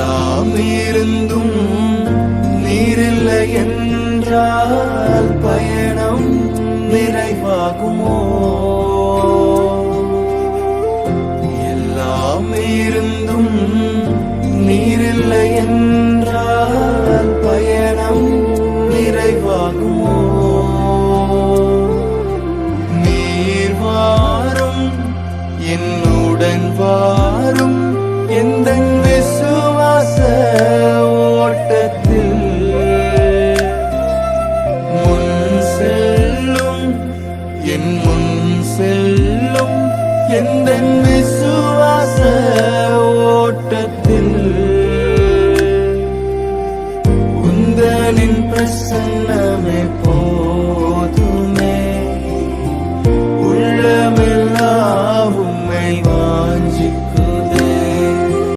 எல்லாம் இருந்தும் நீரில்லை என்றால் பயணம் நிறைவாகுமோ? எல்லாம் இருந்தும் நீரில்லை என்றால் பயணம் நிறைவாகுமோ? நீர் வாரும் என்னுடன் வாரும் எந்தன் விசுவாச ஓட்டத்தில் முன் செல்லும் என் முன் செல்லும் எந்தன் விசுவாச ஓட்டத்தில் உந்தனின் பிரசன்னமே போ